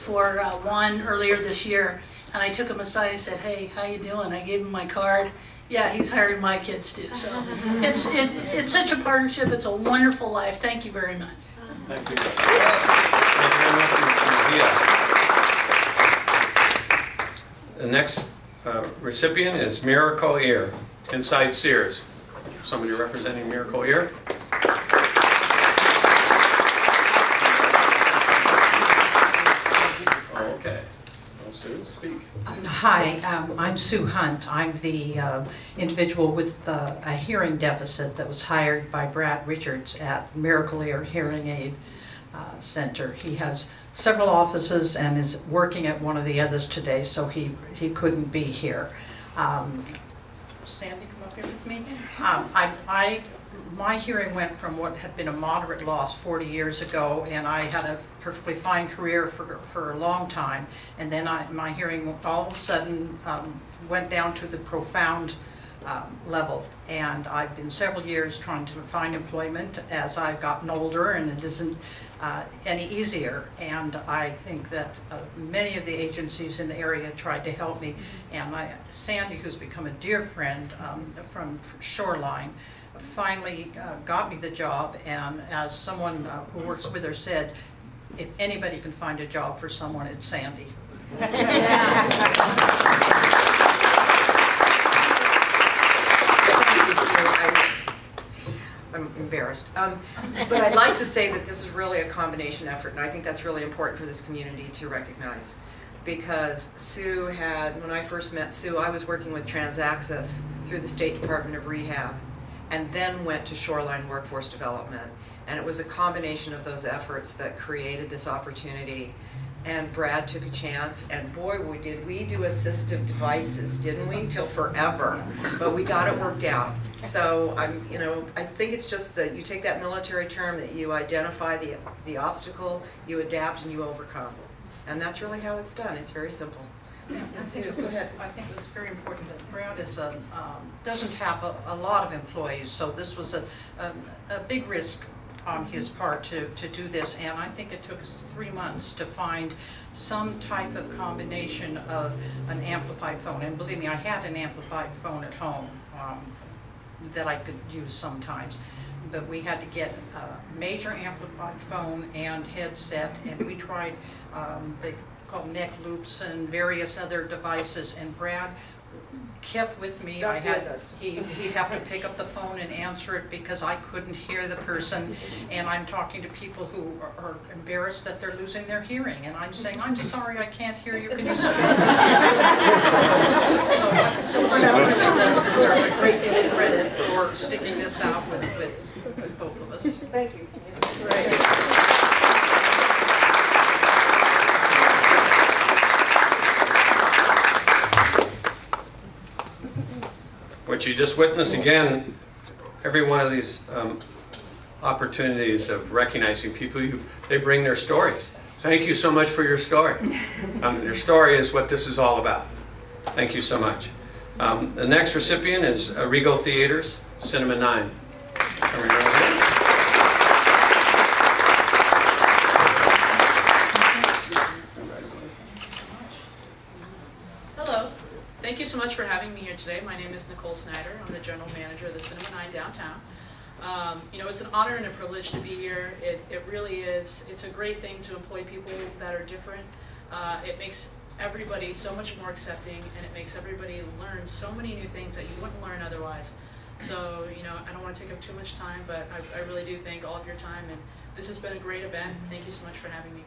Juan earlier this year, and I took him aside and said, "Hey, how you doing?" I gave him my card. Yeah, he's hiring my kids too. So it's such a partnership. It's a wonderful life. Thank you very much. Thank you. Thank you very much, Ms. Mejia. The next recipient is Miracle Ear, inside Sears. Somebody representing Miracle Ear? Okay. Well, Sue, speak. Hi, I'm Sue Hunt. I'm the individual with a hearing deficit that was hired by Brad Richards at Miracle Ear Hearing Aid Center. He has several offices and is working at one of the others today, so he couldn't be here. Sandy, come up here with me. My hearing went from what had been a moderate loss 40 years ago, and I had a perfectly fine career for a long time, and then my hearing all of a sudden went down to the profound level, and I've been several years trying to find employment as I've gotten older, and it isn't any easier, and I think that many of the agencies in the area tried to help me, and Sandy, who's become a dear friend from Shoreline, finally got me the job, and as someone who works with her said, if anybody can find a job for someone, it's Sandy. I'm embarrassed. But I'd like to say that this is really a combination effort, and I think that's really important for this community to recognize. Because Sue when I first met Sue, I was working with TransAccess through the State Department of Rehab, and then went to Shoreline Workforce Development. And it was a combination of those efforts that created this opportunity. And Brad took a chance, and boy, did we do assistive devices, didn't we? Till forever, but we got it worked out. So I think it's just that you take that military term that you identify the obstacle, you adapt, and you overcome. And that's really how it's done. It's very simple. I think it's very important that Brad doesn't have a lot of employees, so this was a big risk on his part to do this, and I think it took us 3 months to find some type of combination of an amplified phone. And believe me, I had an amplified phone at home that I could use sometimes, but we had to get a major amplified phone and headset, and we tried they called neck loops and various other devices, and Brad kept with me. Stuck with us. He'd have to pick up the phone and answer it because I couldn't hear the person. And I'm talking to people who are embarrassed that they're losing their hearing. And I'm saying, I'm sorry, I can't hear you. Can you speak? So Bernard really does deserve a great deal of credit for sticking this out with both of us. Thank you. What you just witnessed again, every one of these opportunities of recognizing people, they bring their stories. Thank you so much for your story. Your story is what this is all about. Thank you so much. The next recipient is Regal Theaters, Cinema 9. Hello. Thank you so much for having me here today. My name is Nicole Snyder. I'm the general manager of the Cinema 9 downtown. It's an honor and a privilege to be here. It really is. It's a great thing to employ people that are different. It makes everybody so much more accepting, and it makes everybody learn so many new things that you wouldn't learn otherwise. So, I don't want to take up too much time, but I really do thank all of your time, and this has been a great event. Thank you so much for having me.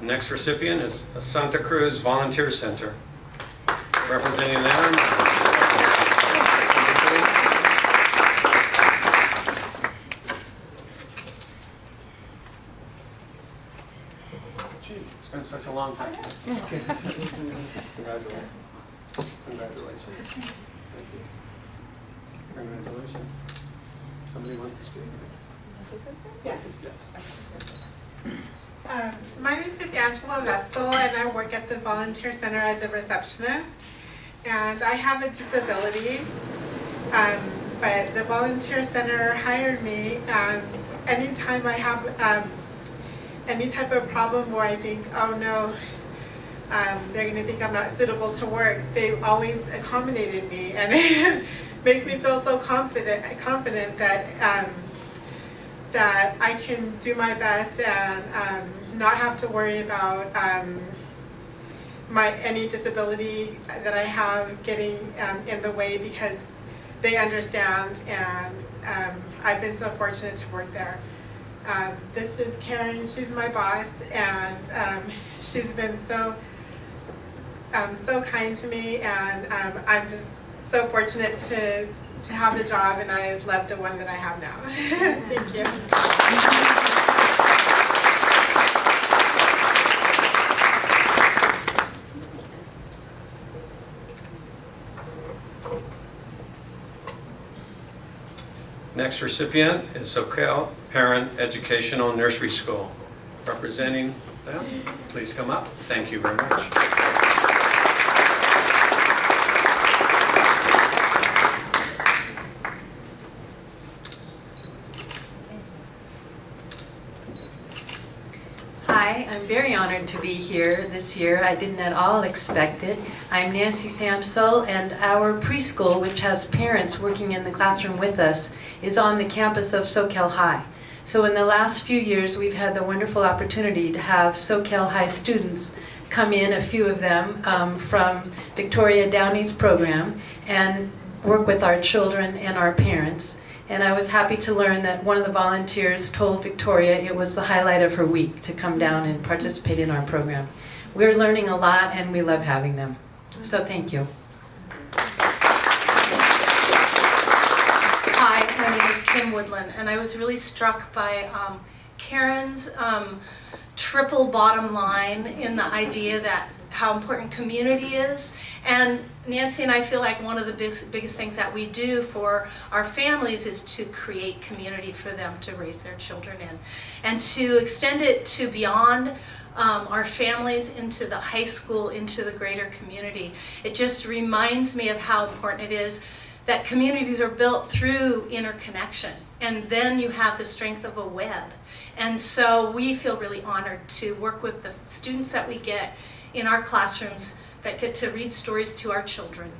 Next recipient is Santa Cruz Volunteer Center. Representing them. Gee, it's been such a long time. Congratulations. Congratulations. Thank you. Congratulations. Somebody wants to speak? Yeah. Yes. My name is Angela Vestal, and I work at the Volunteer Center as a receptionist. And I have a disability, but the Volunteer Center hired me, and anytime I have any type of problem where I think, oh no, they're going to think I'm not suitable to work, they've always accommodated me, and it makes me feel so confident that I can do my best and not have to worry about any disability that I have getting in the way, because they understand, and I've been so fortunate to work there. This is Karen. She's my boss, and she's been so kind to me, and I'm just so fortunate to have the job, and I love the one that I have now. Thank you. Next recipient is SoCal Parent Educational Nursery School. Representing them, please come up. Thank you very much. Hi, I'm very honored to be here this year. I didn't at all expect it. I'm Nancy Samsel, and our preschool, which has parents working in the classroom with us, is on the campus of SoCal High. So in the last few years, we've had the wonderful opportunity to have SoCal High students come in, a few of them from Victoria Downey's program, and work with our children and our parents. And I was happy to learn that one of the volunteers told Victoria it was the highlight of her week to come down and participate in our program. We're learning a lot, and we love having them. So thank you. Hi, my name is Kim Woodland, and I was really struck by Karen's triple bottom line in the idea that how important community is. And Nancy and I feel like one of the biggest things that we do for our families is to create community for them to raise their children in, and to extend it to beyond our families into the high school, into the greater community. It just reminds me of how important it is that communities are built through interconnection, and then you have the strength of a web. And so we feel really honored to work with the students that we get in our classrooms that get to read stories to our children.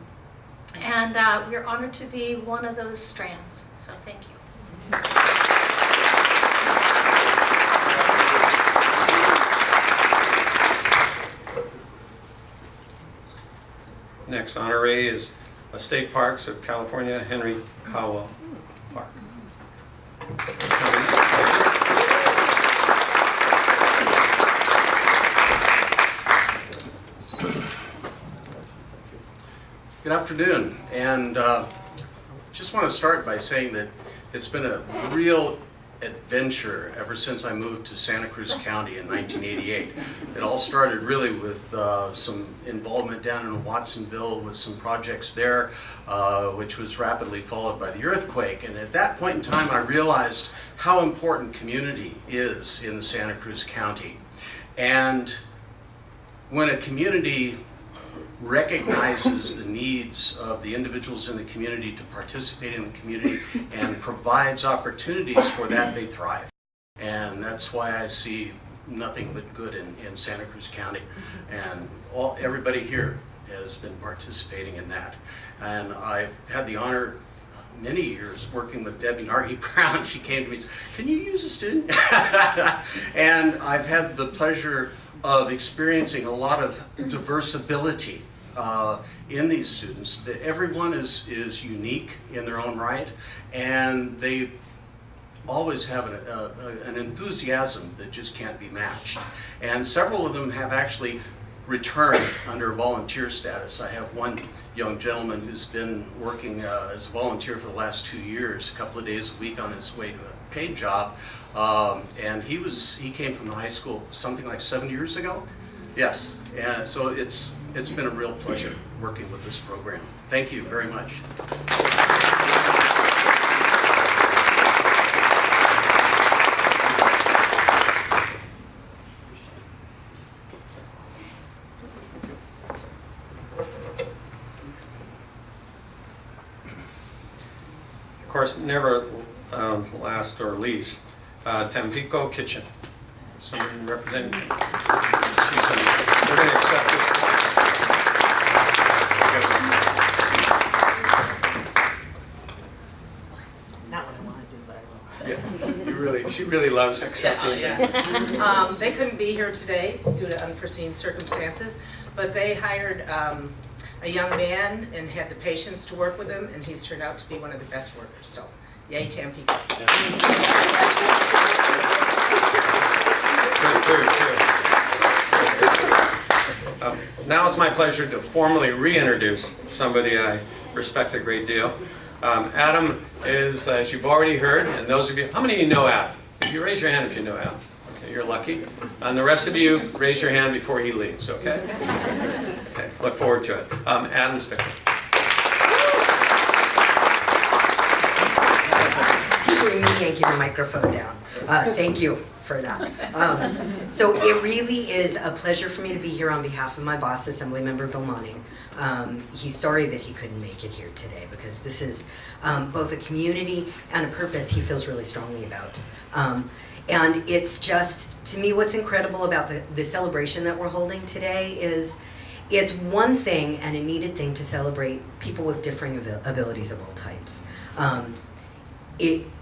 And we're honored to be one of those strands. So thank you. Next honoree is State Parks of California, Henry Cowell Park. Good afternoon, and just want to start by saying that it's been a real adventure ever since I moved to Santa Cruz County in 1988. It all started really with some involvement down in Watsonville with some projects there, which was rapidly followed by the earthquake. And at that point in time, I realized how important community is in Santa Cruz County. And when a community recognizes the needs of the individuals in the community to participate in the community and provides opportunities for that, they thrive. And that's why I see nothing but good in Santa Cruz County. And everybody here has been participating in that. And I've had the honor many years working with Debbie Nargi Brown. She came to me and said, "Can you use a student?" And I've had the pleasure of experiencing a lot of diverse ability in these students. Everyone is unique in their own right, and they always have an enthusiasm that just can't be matched. And several of them have actually returned under volunteer status. I have one young gentleman who's been working as a volunteer for the last 2 years, a couple of days a week on his way to a paid job. And he came from the high school something like 7 years ago. Yes, and so it's been a real pleasure working with this program. Thank you very much. Of course, never last or least, Tampico Kitchen. Someone representing. We're going to accept this. Not what I want to do, but I will. Yes, she really loves accepting. Yeah. They couldn't be here today due to unforeseen circumstances, but they hired a young man and had the patience to work with him, and he's turned out to be one of the best workers. So, yay, Tampico. Good food, too. Now it's my pleasure to formally reintroduce somebody I respect a great deal. Adam is, as you've already heard, and those of you, how many of you know Adam? You raise your hand if you know Adam. Okay, you're lucky. And the rest of you, raise your hand before he leaves, okay? Okay, look forward to it. Adam Spicker. It's usually me yanking the microphone down. Thank you for that. So it really is a pleasure for me to be here on behalf of my boss, Assemblymember Bill Monning. He's sorry that he couldn't make it here today because this is both a community and a purpose he feels really strongly about. And it's just, to me, what's incredible about the celebration that we're holding today is it's one thing and a needed thing to celebrate people with differing abilities of all types.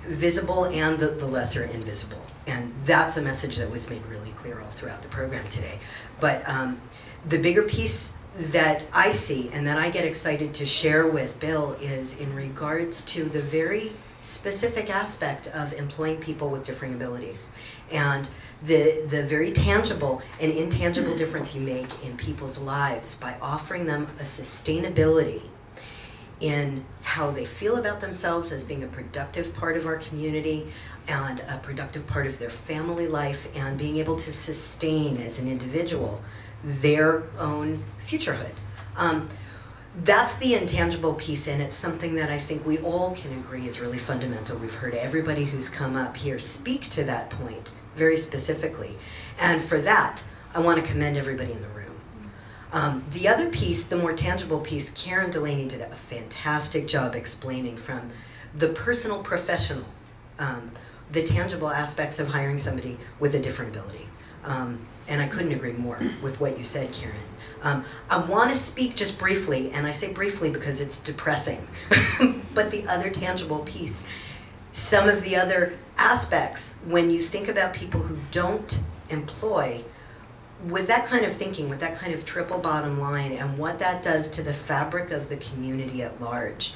Visible and the lesser invisible. And that's a message that was made really clear all throughout the program today. But the bigger piece that I see and that I get excited to share with Bill is in regards to the very specific aspect of employing people with differing abilities and the very tangible and intangible difference you make in people's lives by offering them a sustainability in how they feel about themselves as being a productive part of our community and a productive part of their family life and being able to sustain as an individual their own futurehood. That's the intangible piece, and it's something that I think we all can agree is really fundamental. We've heard everybody who's come up here speak to that point very specifically. And for that, I want to commend everybody in the room. The other piece, the more tangible piece, Karen Delaney did a fantastic job explaining from the personal professional, the tangible aspects of hiring somebody with a different ability. And I couldn't agree more with what you said, Karen. I want to speak just briefly, and I say briefly because it's depressing, but the other tangible piece, some of the other aspects, when you think about people who don't employ, with that kind of thinking, with that kind of triple bottom line, and what that does to the fabric of the community at large.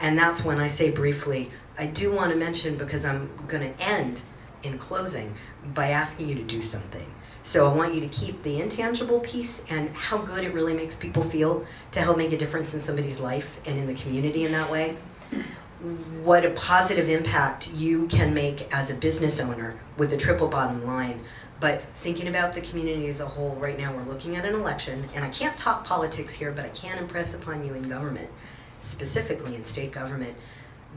And that's when I say briefly, I do want to mention, because I'm going to end in closing by asking you to do something. So I want you to keep the intangible piece and how good it really makes people feel to help make a difference in somebody's life and in the community in that way. What a positive impact you can make as a business owner with a triple bottom line. But thinking about the community as a whole, right now we're looking at an election, and I can't talk politics here, but I can impress upon you in government, specifically in state government,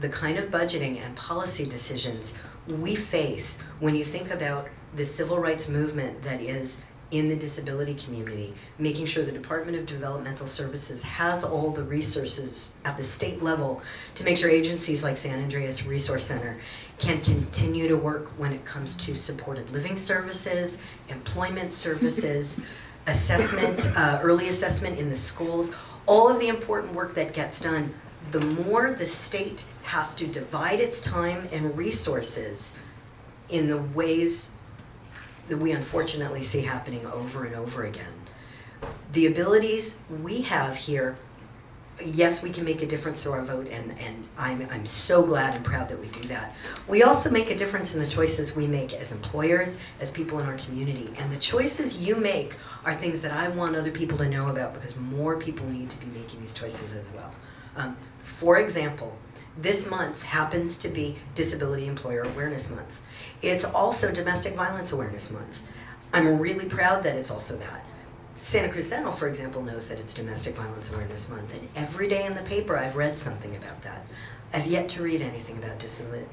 the kind of budgeting and policy decisions we face when you think about the civil rights movement that is in the disability community, making sure the Department of Developmental Services has all the resources at the state level to make sure agencies like San Andreas Resource Center can continue to work when it comes to supported living services, employment services, assessment, early assessment in the schools, all of the important work that gets done. The more the state has to divide its time and resources in the ways that we unfortunately see happening over and over again. The abilities we have here, yes, we can make a difference through our vote, and I'm so glad and proud that we do that. We also make a difference in the choices we make as employers, as people in our community. And the choices you make are things that I want other people to know about, because more people need to be making these choices as well. For example, this month happens to be Disability Employer Awareness Month. It's also Domestic Violence Awareness Month. I'm really proud that it's also that. Santa Cruz Sentinel, for example, knows that it's Domestic Violence Awareness Month, and every day in the paper I've read something about that. I've yet to read anything about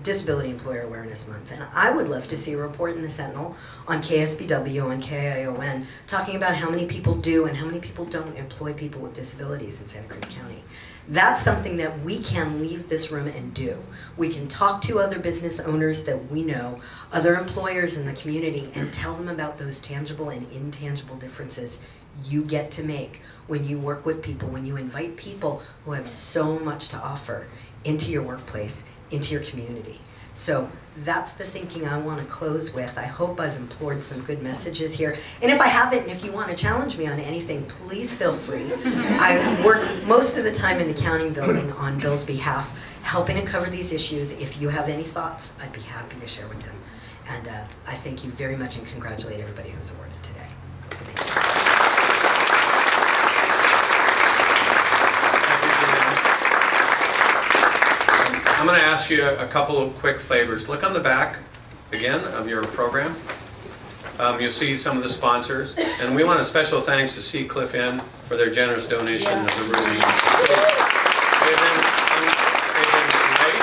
Disability Employer Awareness Month, and I would love to see a report in the Sentinel on KSBW, on KION, talking about how many people do and how many people don't employ people with disabilities in Santa Cruz County. That's something that we can leave this room and do. We can talk to other business owners that we know, other employers in the community, and tell them about those tangible and intangible differences you get to make when you work with people, when you invite people who have so much to offer into your workplace, into your community. So that's the thinking I want to close with. I hope I've implored some good messages here. And if I haven't, and if you want to challenge me on anything, please feel free. I work most of the time in the county building on Bill's behalf, helping to cover these issues. If you have any thoughts, I'd be happy to share with him. And I thank you very much and congratulate everybody who was awarded today. So thank you. I'm going to ask you a couple of quick favors. Look on the back, again, of your program. You'll see some of the sponsors. And we want a special thanks to Sea Cliff Inn for their generous donation of the room. They've been great.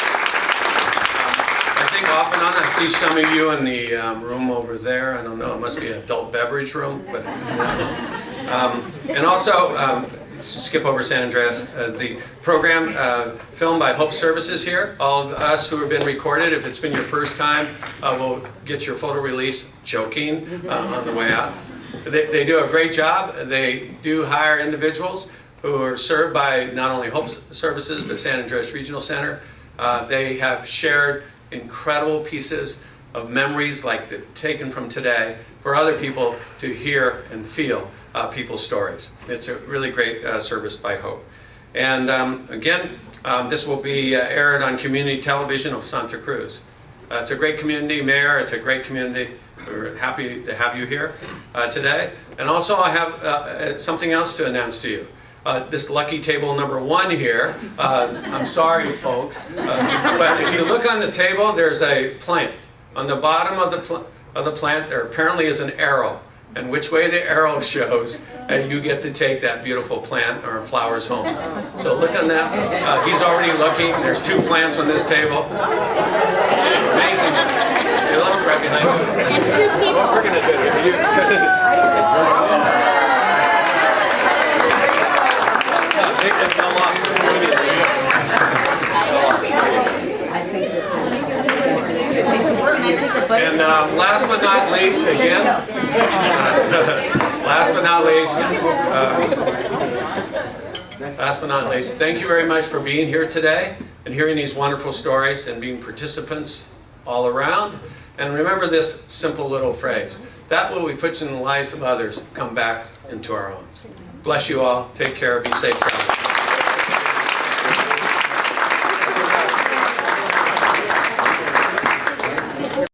I think off and on I see some of you in the room over there. I don't know, it must be an adult beverage room. But and also, skip over San Andreas, the program filmed by Hope Services here. All of us who have been recorded, if it's been your first time, we'll get your photo release, joking, on the way out. They do a great job. They do hire individuals who are served by not only Hope Services, but San Andreas Regional Center. They have shared incredible pieces of memories like the taken from today for other people to hear and feel people's stories. It's a really great service by Hope. And again, this will be aired on community television of Santa Cruz. It's a great community, Mayor. It's a great community. We're happy to have you here today. And also I have something else to announce to you. This lucky table number 1 here, I'm sorry folks, but if you look on the table, there's a plant. On the bottom of the plant, there apparently is an arrow. And which way the arrow shows, you get to take that beautiful plant or flowers home. So look on that. He's already looking. There's 2 plants on this table. It's amazing. You look right behind you. And 2 people. What we're going to do here. Take them all off. I think this one. And last but not least, again, last but not least, thank you very much for being here today and hearing these wonderful stories and being participants all around. And remember this simple little phrase, that what we put in the lives of others come back into our own. Bless you all. Take care. Be safe.